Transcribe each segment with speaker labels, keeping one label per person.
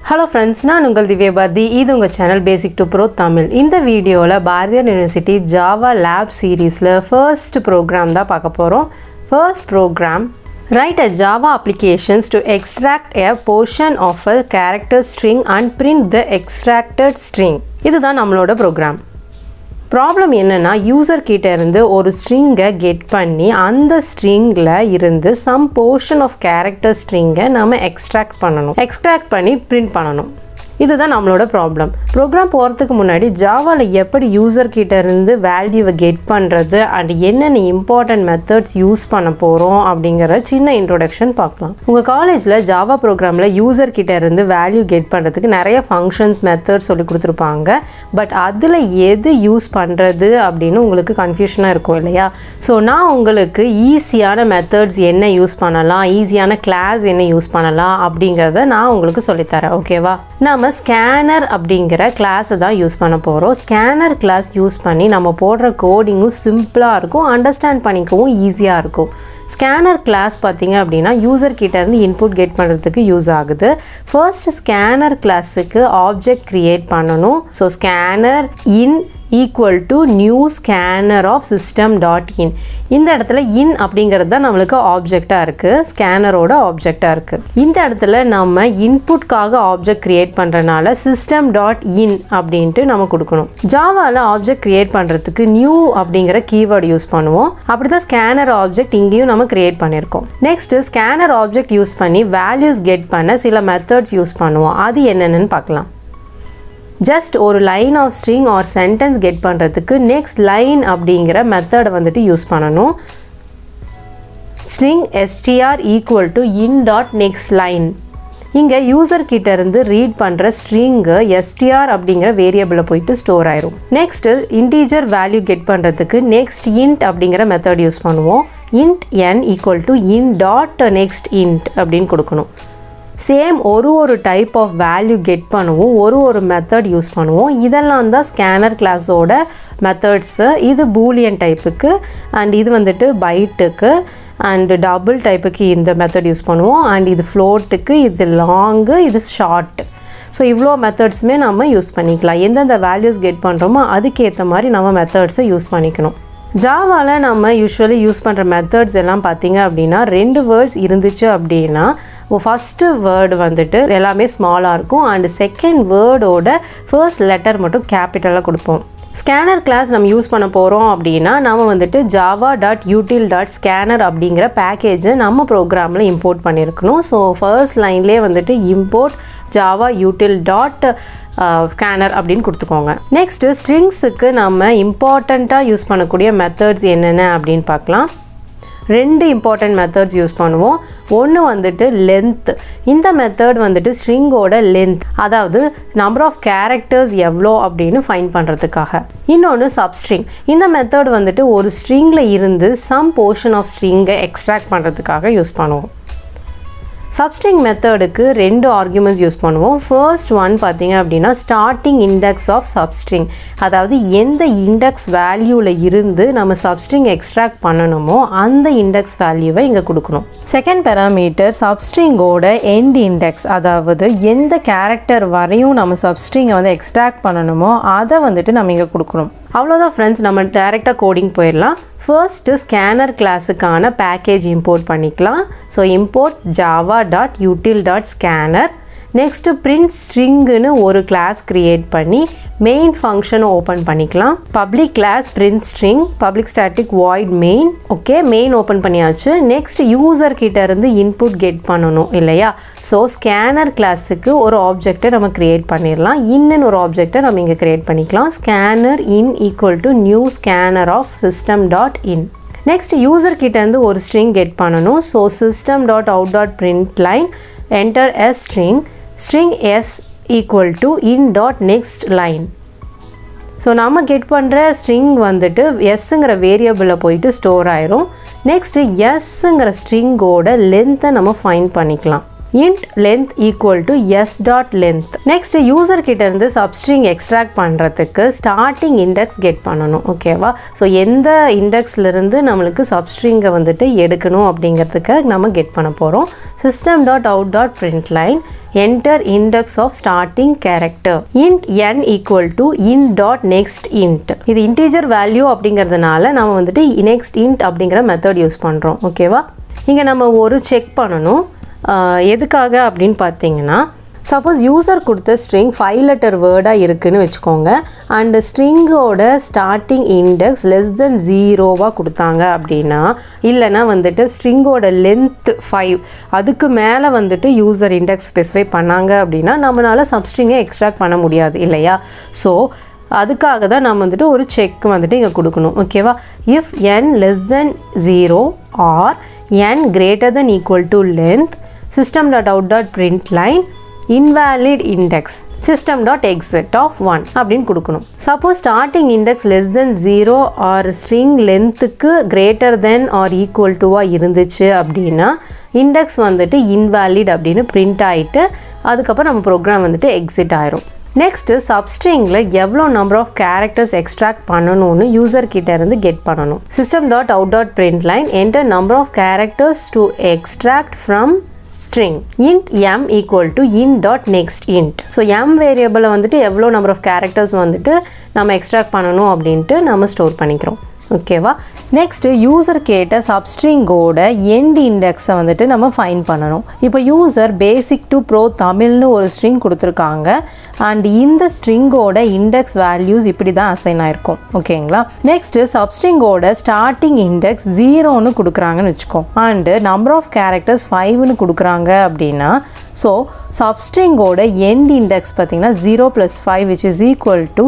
Speaker 1: Hello friends, நான் உங்கள் திவ்யா பாரதி. இது உங்கள் channel Basic to Pro Tamil. இந்த வீடியோவில் பாரதியார் யூனிவர்சிட்டி ஜாவா லேப் சீரீஸில் ஃபர்ஸ்ட் ப்ரோக்ராம் தான் பார்க்க போகிறோம். First program, write a Java applications to extract a portion of a character string and print the extracted string. இதுதான் நம்மளோட ப்ரோக்ராம். ப்ராப்ளம் என்னென்னா, யூசர் கிட்ட இருந்து ஒரு ஸ்ட்ரிங்கை கெட் பண்ணி அந்த ஸ்ட்ரிங்கில் இருந்து சம் போர்ஷன் ஆஃப் கேரக்டர் ஸ்ட்ரிங்கை நம்ம எக்ஸ்ட்ராக்ட் பண்ணி பிரிண்ட் பண்ணணும். இதுதான் நம்மளோட ப்ராப்ளம். ப்ரோக்ராம் போகிறதுக்கு முன்னாடி ஜாவாவில் எப்படி யூசர் கிட்ட இருந்து வேல்யூவை கெட் பண்ணுறது அண்ட் என்னென்ன இம்பார்ட்டன்ட் மெத்தட்ஸ் யூஸ் பண்ண போகிறோம் அப்படிங்கிற சின்ன இன்ட்ரோடக்ஷன் பார்க்கலாம். உங்கள் காலேஜில் ஜாவா ப்ரோக்ராமில் யூசர் கிட்ட இருந்து வேல்யூ கெட் பண்ணுறதுக்கு நிறைய ஃபங்க்ஷன்ஸ் மெத்தட்ஸ் சொல்லி கொடுத்துருப்பாங்க. பட் அதில் எது யூஸ் பண்ணுறது அப்படின்னு உங்களுக்கு கன்ஃபியூஷனாக இருக்கும் இல்லையா? ஸோ நான் உங்களுக்கு ஈஸியான மெத்தட்ஸ் என்ன யூஸ் பண்ணலாம், ஈஸியான கிளாஸ் என்ன யூஸ் பண்ணலாம் அப்படிங்கிறத நான் உங்களுக்கு சொல்லித்தரேன். ஓகேவா? நம்ம ஸ்கேனர் அப்படிங்கிற கிளாஸை தான் யூஸ் பண்ண போகிறோம். ஸ்கேனர் கிளாஸ் யூஸ் பண்ணி நம்ம போடுற கோடிங்கும் சிம்பிளாக இருக்கும், அண்டர்ஸ்டாண்ட் பண்ணிக்கவும் ஈஸியாக இருக்கும். ஸ்கேனர் கிளாஸ் பார்த்திங்க அப்படின்னா யூசர் கிட்டேருந்து இன்புட் கெட் பண்ணுறதுக்கு யூஸ் ஆகுது. ஃபர்ஸ்ட் ஸ்கேனர் கிளாஸுக்கு ஆப்ஜெக்ட் க்ரியேட் பண்ணணும். So scanner in equal to new scanner of system dot in. இந்த இடத்துல இன் அப்படிங்கிறது தான் நம்மளுக்கு ஆப்ஜெக்டாக இருக்குது, ஸ்கேனரோட ஆப்ஜெக்டாக இருக்குது. இந்த இடத்துல நம்ம இன்புட்காக ஆப்ஜெக்ட் க்ரியேட் பண்ணுறனால சிஸ்டம் டாட் இன் அப்படின்ட்டு நம்ம கொடுக்கணும். ஜாவாவில் ஆப்ஜெக்ட் க்ரியேட் பண்ணுறதுக்கு நியூ அப்படிங்கிற கீவேர்டு யூஸ் பண்ணுவோம். அப்படி தான் ஸ்கேனர் ஆப்ஜெக்ட் இங்கேயும் நம்ம க்ரியேட் பண்ணியிருக்கோம். நெக்ஸ்ட்டு ஸ்கேனர் ஆப்ஜெக்ட் யூஸ் பண்ணி வேல்யூஸ் கெட் பண்ண சில மெத்தட்ஸ் யூஸ் பண்ணுவோம். அது என்னென்னு பார்க்கலாம். ஜஸ்ட் ஒரு line of string or sentence get பண்ணுறதுக்கு நெக்ஸ்ட் லைன் அப்படிங்கிற மெத்தடை வந்துட்டு யூஸ் பண்ணணும். String str equal to in dot next line. இங்கே யூசர் கிட்ட இருந்து ரீட் பண்ணுற ஸ்ட்ரிங்கு str அப்படிங்கிற வேரியபிளில் போயிட்டு ஸ்டோர் ஆயிரும். நெக்ஸ்ட்டு இன்டீஜர் வேல்யூ கெட் பண்ணுறதுக்கு நெக்ஸ்ட் இன்ட் அப்படிங்கிற மெத்தட் யூஸ் பண்ணுவோம். Int n equal to in dot next int அப்படின்னு கொடுக்கணும். சேம் ஒரு டைப் ஆஃப் வேல்யூ கெட் பண்ணுவோம், ஒரு மெத்தட் யூஸ் பண்ணுவோம். இதெல்லாம் தான் ஸ்கேனர் கிளாஸோட மெத்தட்ஸு. இது பூலியன் டைப்புக்கு அண்ட் இது வந்துட்டு பைட்டுக்கு அண்ட் டபுள் டைப்புக்கு இந்த மெத்தட் யூஸ் பண்ணுவோம். அண்ட் இது ஃப்ளோட்டுக்கு, இது லாங்கு, இது ஷார்ட். ஸோ இவ்வளோ மெத்தட்ஸுமே நம்ம யூஸ் பண்ணிக்கலாம். எந்தெந்த வேல்யூஸ் கெட் பண்ணுறோமோ அதுக்கேற்ற மாதிரி நம்ம மெத்தட்ஸை யூஸ் பண்ணிக்கணும். ஜாவாவில் நம்ம யூஸ்வலி யூஸ் பண்ணுற மெத்தட்ஸ் எல்லாம் பார்த்திங்க அப்படின்னா 2 வேர்ட்ஸ் இருந்துச்சு அப்படின்னா ஃபஸ்ட்டு வேர்டு வந்துட்டு எல்லாமே ஸ்மாலாக இருக்கும் அண்ட் செகண்ட் வேர்டோட ஃபர்ஸ்ட் லெட்டர் மட்டும் கேபிட்டலாக கொடுப்போம். ஸ்கேனர் கிளாஸ் நம்ம யூஸ் பண்ண போகிறோம் அப்படின்னா நம்ம வந்துட்டு java.util.scanner அப்படிங்கிற பேக்கேஜை நம்ம ப்ரோக்ராமில் இம்போர்ட் பண்ணியிருக்கணும். ஸோ ஃபர்ஸ்ட் லைன்லேயே வந்துட்டு இம்போர்ட் java.util.scanner அப்படின்னு கொடுத்துக்கோங்க. நெக்ஸ்ட்டு ஸ்ட்ரிங்ஸுக்கு நம்ம இம்பார்ட்டண்ட்டாக யூஸ் பண்ணக்கூடிய மெத்தட்ஸ் என்னென்ன அப்படின்னு பார்க்கலாம். 2 இம்பார்ட்டன்ட் மெத்தட்ஸ் யூஸ் பண்ணுவோம். ஒன்று வந்துட்டு லென்த். இந்த மெத்தட் வந்துட்டு ஸ்ட்ரிங்கோட லென்த், அதாவது நம்பர் ஆஃப் கேரக்டர்ஸ் எவ்வளோ அப்படின்னு ஃபைண்ட் பண்ணுறதுக்காக. இன்னொன்று சப்ஸ்ட்ரிங். இந்த மெத்தட் வந்துட்டு ஒரு ஸ்ட்ரிங்கில் இருந்து சம் போர்ஷன் ஆஃப் ஸ்ட்ரிங்கை எக்ஸ்ட்ராக்ட் பண்ணுறதுக்காக யூஸ் பண்ணுவோம். சப்ஸ்ட்ரிங் மெத்தடுக்கு 2 ஆர்குமெண்ட்ஸ் யூஸ் பண்ணுவோம். ஃபர்ஸ்ட் ஒன் பார்த்திங்க அப்படின்னா ஸ்டார்டிங் இண்டெக்ஸ் ஆஃப் சப்ஸ்ட்ரிங், அதாவது எந்த இண்டெக்ஸ் வேல்யூவில் இருந்து நம்ம சப்ஸ்ட்ரிங் எக்ஸ்ட்ராக்ட் பண்ணணுமோ அந்த இண்டெக்ஸ் வேல்யூவை இங்கே கொடுக்கணும். செகண்ட் பேராமீட்டர் சப்ஸ்ட்ரிங்கோட எண்ட் இண்டெக்ஸ், அதாவது எந்த கேரக்டர் வரையும் நம்ம சப்ஸ்ட்ரிங்கை வந்து எக்ஸ்ட்ராக்ட் பண்ணணுமோ அதை வந்துட்டு நம்ம இங்கே கொடுக்கணும். அவ்வளோதான் ஃப்ரெண்ட்ஸ், நம்ம டைரெக்டாக கோடிங் போயிடலாம். ஃபர்ஸ்ட்டு ஸ்கேனர் கிளாஸுக்கான பேக்கேஜ் இம்போர்ட் பண்ணிக்கலாம். So import java.util.scanner. Next print ஸ்ட்ரிங்குன்னு ஒரு கிளாஸ் க்ரியேட் பண்ணி மெயின் ஃபங்க்ஷனை ஓப்பன் பண்ணிக்கலாம். Public class print string, public static void main. Okay, main open பண்ணியாச்சு. நெக்ஸ்ட் யூசர் கிட்ட இருந்து இன்புட் கெட் பண்ணணும் இல்லையா? ஸோ ஸ்கேனர் கிளாஸுக்கு ஒரு ஆப்ஜெக்டை நம்ம க்ரியேட் பண்ணிடலாம். இன்னுன்னு ஒரு ஆப்ஜெக்டை நம்ம இங்கே க்ரியேட் பண்ணிக்கலாம். Scanner in equal to new scanner of system dot in. Next user கிட்டேருந்து ஒரு ஸ்ட்ரிங் கெட் பண்ணணும். So system dot out dot print line enter a string. string s equal to in dot next line. So நம்ம get பண்ணுற string வந்துட்டு எஸ்ஸுங்கிற வேரியபிளில் போயிட்டு store ஆயிரும். Next எஸ்ஸுங்கிற ஸ்ட்ரிங்கோட லென்த்தை நம்ம ஃபைண்ட் பண்ணிக்கலாம். int length equal to s dot length. next user கிட்ட இருந்து substring extract பண்றதுக்கு starting index get பண்ணணும் ஓகேவா. ஸோ எந்த இண்டெக்ஸ்ல இருந்து நம்மளுக்கு substring வந்துட்டு எடுக்கணும் அப்படிங்கிறதுக்கு நம்ம get பண்ண போகிறோம். system dot out dot println enter index of starting character int n equal to int dot next int. இது integer value அப்படிங்கிறதுனால நம்ம வந்துட்டு next int அப்படிங்கிற மெத்தட் யூஸ் பண்ணுறோம் ஓகேவா. இங்கே நம்ம ஒரு செக் பண்ணணும். எதுக்காக அப்படின்னு பார்த்தீங்கன்னா சப்போஸ் யூசர் கொடுத்த ஸ்ட்ரிங் 5 லெட்டர் வேர்டாக இருக்குதுன்னு வச்சுக்கோங்க அண்ட் ஸ்ட்ரிங்கோட ஸ்டார்டிங் இண்டெக்ஸ் லெஸ் தென் 0வாக கொடுத்தாங்க அப்படின்னா இல்லைனா வந்துட்டு ஸ்ட்ரிங்கோட லென்த் 5 அதுக்கு மேலே வந்துட்டு யூசர் இண்டெக்ஸ் ஸ்பெசிஃபை பண்ணாங்க அப்படின்னா நம்மளால் சப்ஸ்ட்ரிங்கை எக்ஸ்ட்ராக்ட் பண்ண முடியாது இல்லையா. ஸோ அதுக்காக தான் நம்ம வந்துட்டு ஒரு செக் வந்துட்டு இங்கே கொடுக்கணும் ஓகேவா. If n less than 0 or n greater than equal to length system.out.println invalid index system.exit of 1 அப்படின்னு கொடுக்கணும். Suppose starting index less than 0 or string லென்த்துக்கு கிரேட்டர் தென் ஆர் ஈக்குவல் டுவாக இருந்துச்சு அப்படின்னா இண்டெக்ஸ் வந்துட்டு இன்வேலிட் அப்படின்னு பிரிண்ட் ஆகிட்டு அதுக்கப்புறம் நம்ம ப்ரோக்ராம் வந்துட்டு எக்ஸிட் ஆயிரும். நெக்ஸ்ட்டு சப்ஸ்ட்ரிங்கில் எவ்வளோ நம்பர் ஆஃப் கேரக்டர்ஸ் எக்ஸ்ட்ராக்ட் பண்ணணும்னு யூசர் கிட்ட இருந்து கெட் பண்ணணும். System dot out dot println enter number of characters to extract from string int m equal to int dot next int. So m வேரியபிளை வந்துட்டு எவ்வளோ நம்பர் ஆஃப் கேரக்டர்ஸ் வந்துட்டு நம்ம extract பண்ணணும் அப்படின்ட்டு நம்ம ஸ்டோர் பண்ணிக்கிறோம் ஓகேவா. நெக்ஸ்ட்டு யூசர் கேட்ட சப்ஸ்ட்ரிங்கோட எண்ட் இண்டெக்ஸை வந்துட்டு நம்ம ஃபைன் பண்ணணும். இப்போ யூசர் பேசிக் டு ப்ரோ தமிழ்னு ஒரு ஸ்ட்ரிங் கொடுத்துருக்காங்க அண்ட் இந்த ஸ்ட்ரிங்கோட இண்டெக்ஸ் வேல்யூஸ் இப்படி தான் அசைன் ஆயிருக்கும் ஓகேங்களா. நெக்ஸ்ட்டு சப்ஸ்ட்ரிங்கோட ஸ்டார்டிங் இண்டெக்ஸ் 0ன்னு கொடுக்குறாங்கன்னு வச்சுக்கோ அண்டு நம்பர் ஆஃப் கேரக்டர்ஸ் 5ன்னு கொடுக்குறாங்க அப்படின்னா ஸோ சப்ஸ்ட்ரிங்கோட எண்ட் இண்டெக்ஸ் பார்த்திங்கன்னா 0 + 5 which is equal to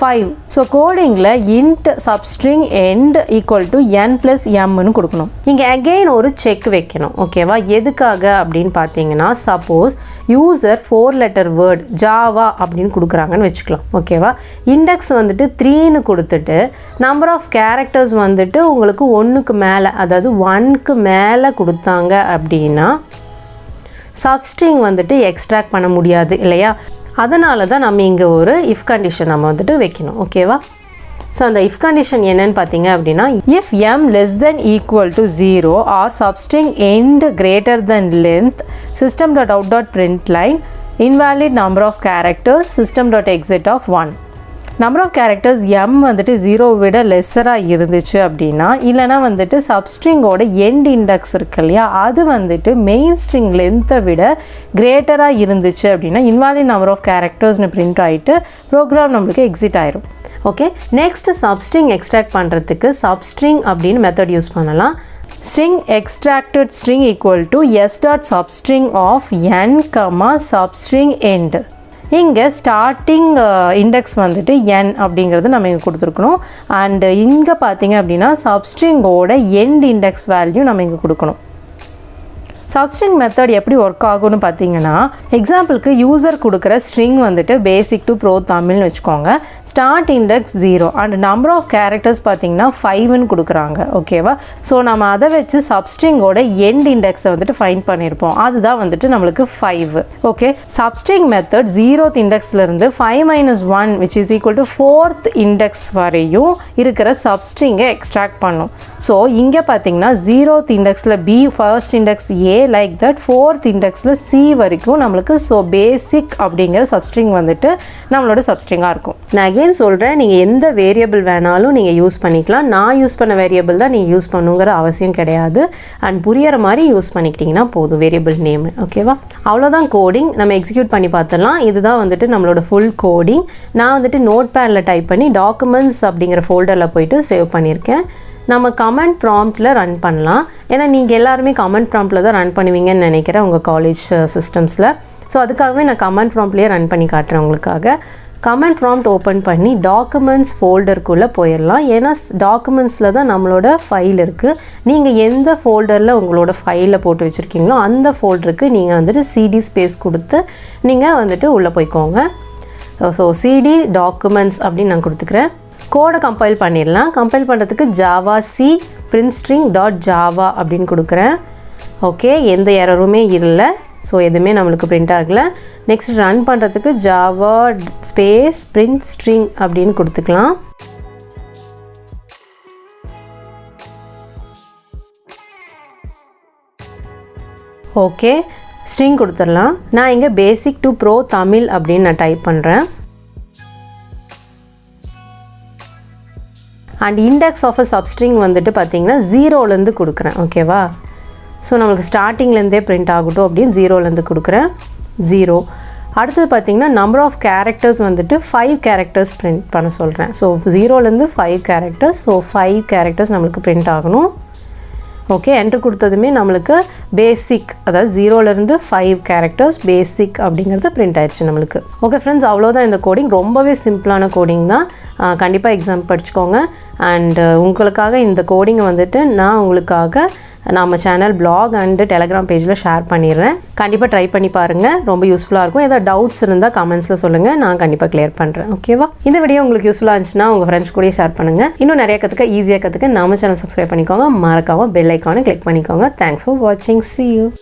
Speaker 1: 5. So கோடிங்கில் int substring end equal to n plus mன்னு கொடுக்கணும். இங்கே அகெயின் ஒரு செக் வைக்கணும் ஓகேவா. எதுக்காக அப்படின்னு பார்த்தீங்கன்னா suppose user 4 letter word Java அப்படின்னு கொடுக்குறாங்கன்னு வச்சுக்கலாம் ஓகேவா. இண்டெக்ஸ் வந்துட்டு 3ன்னு கொடுத்துட்டு நம்பர் ஆஃப் கேரக்டர்ஸ் வந்துட்டு உங்களுக்கு 1க்கு மேலே அதாவது 1க்கு மேலே கொடுத்தாங்க அப்படின்னா சப்ஸ்ட்ரிங் வந்துட்டு எக்ஸ்ட்ராக்ட் பண்ண முடியாது இல்லையா. அதனால தான் நம்ம இங்கே ஒரு இஃப் கண்டிஷன் நம்ம வந்துட்டு வைக்கணும் ஓகேவா. ஸோ அந்த இஃப் கண்டிஷன் என்னன்னு பார்த்தீங்க அப்படின்னா if m less than equal to 0 or substring end greater than length system.out.println invalid number of characters system.exit of 1. Number of characters m வந்துட்டு 0 விட லெஸ்ஸராக இருந்துச்சு அப்படின்னா இல்லைனா வந்துட்டு சப்ஸ்ட்ரிங்கோட எண்ட் இண்டெக்ஸ் இருக்கு இல்லையா அது வந்துட்டு மெயின் ஸ்ட்ரிங் லென்த்தை விட கிரேட்டராக இருந்துச்சு அப்படின்னா இன்வாலிட் நம்பர் ஆஃப் கேரக்டர்ஸ்னு பிரிண்ட் ஆகிட்டு ப்ரோக்ராம் நம்மளுக்கு எக்ஸிட் ஆயிரும் ஓகே. நெக்ஸ்ட் சப்ஸ்ட்ரிங் எக்ஸ்ட்ராக்ட் பண்ணுறதுக்கு சப்ஸ்ட்ரிங் அப்படின்னு மெத்தட் யூஸ் பண்ணலாம். string extracted string equal to s dot substring of n substring end. இங்கே ஸ்டார்டிங் இண்டெக்ஸ் வந்துட்டு n அப்படிங்கிறது நம்ம இங்கே கொடுத்துருக்கணும் அண்டு இங்கே பார்த்தீங்க அப்படின்னா சப்ஸ்ட்ரிங்கோட எண்ட் இண்டெக்ஸ் வேல்யூ நம்ம இங்கே கொடுக்கணும். சப்ஸ்ட்ரிங் மெத்தட் எப்படி ஒர்க் ஆகும்னு பார்த்தீங்கன்னா எக்ஸாம்பிளுக்கு யூசர் கொடுக்குற ஸ்ட்ரிங் வந்துட்டு பேசிக் டு ப்ரோ தமிழ்னு வச்சுக்கோங்க. Start index 0 and number of characters பார்த்தீங்கன்னா 5ன்னு கொடுக்குறாங்க ஓகேவா. ஸோ நம்ம அதை வச்சு சப்ஸ்ட்ரிங்கோட எண்ட் இண்டெக்ஸை வந்துட்டு ஃபைண்ட் பண்ணியிருப்போம் அதுதான் வந்துட்டு நம்மளுக்கு 5 okay. Substring method 0th இண்டெக்ஸ்லேருந்து 5 - 1 which is equal to 4th index வரையும் இருக்கிற சப்ஸ்ட்ரிங்கை எக்ஸ்ட்ராக்ட் பண்ணும். ஸோ இங்கே பார்த்தீங்கன்னா 0th இண்டெக்ஸில் B, first index A like that 4th இண்டெக்ஸில் C வரைக்கும் நம்மளுக்கு ஸோ பேசிக் அப்படிங்கிற சப்ஸ்ட்ரிங் வந்துட்டு நம்மளோட சப்ஸ்ட்ரிங்காக இருக்கும். நான் அகெயின் சொல்கிறேன் நீங்கள் எந்த வேரியபிள் வேணாலும் நீங்கள் யூஸ் பண்ணிக்கலாம். நான் யூஸ் பண்ண வேரியபிள் தான் நீங்கள் யூஸ் பண்ணுங்கிற அவசியம் கிடையாது அண்ட் புரியிற மாதிரி யூஸ் பண்ணிக்கிட்டிங்கன்னா போதும் வேரியபிள் நேம் ஓகேவா. அவ்வளோதான் கோடிங். நம்ம எக்ஸிக்யூட் பண்ணி பார்த்துடலாம். இதுதான் வந்துட்டு நம்மளோட ஃபுல் கோடிங். நான் வந்துட்டு நோட் பேடில் டைப் பண்ணி டாக்குமெண்ட்ஸ் அப்படிங்கிற ஃபோல்டரில் போயிட்டு சேவ் பண்ணியிருக்கேன். நம்ம கமெண்ட் ப்ராம்ப்டில் ரன் பண்ணலாம். ஏன்னா நீங்கள் எல்லாருமே கமெண்ட் ப்ராம்ப்டில் தான் ரன் பண்ணுவீங்கன்னு நினைக்கிறேன் உங்கள் காலேஜ் சிஸ்டம்ஸில். ஸோ அதுக்காகவே நான் கமெண்ட் ப்ராம்ப்ட்லேயே ரன் பண்ணி காட்டுறேன் உங்களுக்காக. கமெண்ட் ப்ராம்ப்ட் ஓப்பன் பண்ணி டாக்குமெண்ட்ஸ் ஃபோல்டருக்குள்ளே போயிடலாம். ஏன்னா டாக்குமெண்ட்ஸில் தான் நம்மளோட ஃபைல் இருக்குது. நீங்கள் எந்த ஃபோல்டரில் உங்களோட ஃபைலை போட்டு வச்சுருக்கீங்களோ அந்த ஃபோல்டருக்கு நீங்கள் வந்துட்டு CD ஸ்பேஸ் கொடுத்து நீங்கள் வந்துட்டு உள்ளே போய்க்கோங்க. ஸோ CD டாக்குமெண்ட்ஸ் அப்படின்னு நான் கொடுத்துக்கிறேன். கோடை கம்பைல் பண்ணிடலாம். கம்பைல் பண்ணுறதுக்கு ஜாவா C printstring.java அப்படின்னு கொடுக்குறேன் ஓகே. எந்த எரருமே இல்லை. ஸோ எதுவுமே நம்மளுக்கு பிரிண்ட் ஆகலை. நெக்ஸ்ட் ரன் பண்ணுறதுக்கு ஜாவா ஸ்பேஸ் பிரிண்ட் ஸ்ட்ரிங் அப்படின்னு கொடுத்துக்கலாம். ஓகே, ஸ்ட்ரிங் கொடுத்துடலாம். நான் இங்கே பேசிக் டு ப்ரோ தமிழ் அப்படின்னு நான் டைப் பண்ணுறேன். And index of a substring வந்துட்டு பார்த்திங்கன்னா 0லேருந்து கொடுக்குறேன். ஓகேவா? ஸோ நம்மளுக்கு ஸ்டார்டிங்லேருந்தே பிரிண்ட் ஆகட்டும் அப்படின்னு 0லேருந்து கொடுக்குறேன். 0. அடுத்தது பார்த்திங்கன்னா நம்பர் ஆஃப் கேரக்டர்ஸ் வந்துட்டு 5 கேரக்டர்ஸ் பிரிண்ட் பண்ண சொல்கிறேன். ஸோ 0லேருந்து 5 கேரக்டர்ஸ். ஸோ 5 கேரக்டர்ஸ் நம்மளுக்கு பிரிண்ட் ஆகணும். ஓகே, என்ட்ரு கொடுத்ததுமே நம்மளுக்கு பேசிக், அதாவது 0லேருந்து 5 கேரக்டர்ஸ் பேசிக் அப்படிங்கிறது பிரிண்ட் ஆயிடுச்சு நம்மளுக்கு. ஓகே ஃப்ரெண்ட்ஸ், அவ்வளோதான் இந்த கோடிங். ரொம்பவே சிம்பிளான கோடிங் தான். கண்டிப்பாக எக்ஸாம் படிச்சுக்கோங்க. அண்டு உங்களுக்காக இந்த கோடிங்கை வந்துட்டு நான் உங்களுக்காக நம்ம சேனல் பிளாக் அண்டு டெலகிராம் பேஜில் ஷேர் பண்ணிடுறேன். கண்டிப்பாக ட்ரை பண்ணி பாருங்கள், ரொம்ப யூஸ்ஃபுல்லாக இருக்கும். ஏதாவது டவுட்ஸ் இருந்தால் கமெண்ட்ஸில் சொல்லுங்கள், நான் கண்டிப்பாக கிளியர் பண்ணுறேன். ஓகேவா? இந்த வீடியோ உங்களுக்கு யூஸ்ஃபுல்லாக இருந்துச்சுன்னா உங்கள் ஃப்ரெண்ட்ஸ் கூட ஷேர் பண்ணுங்கள். இன்னும் நிறைய கற்றுக்க, ஈஸியாக கற்றுக்க நம்ம சேனல் சப்ஸ்கிரைப் பண்ணிக்கோங்க. மறக்காமல் பெல் ஐக்கானை கிளிக் பண்ணிக்கோங்க. தேங்க்ஸ் ஃபார் வாட்சிங். See you.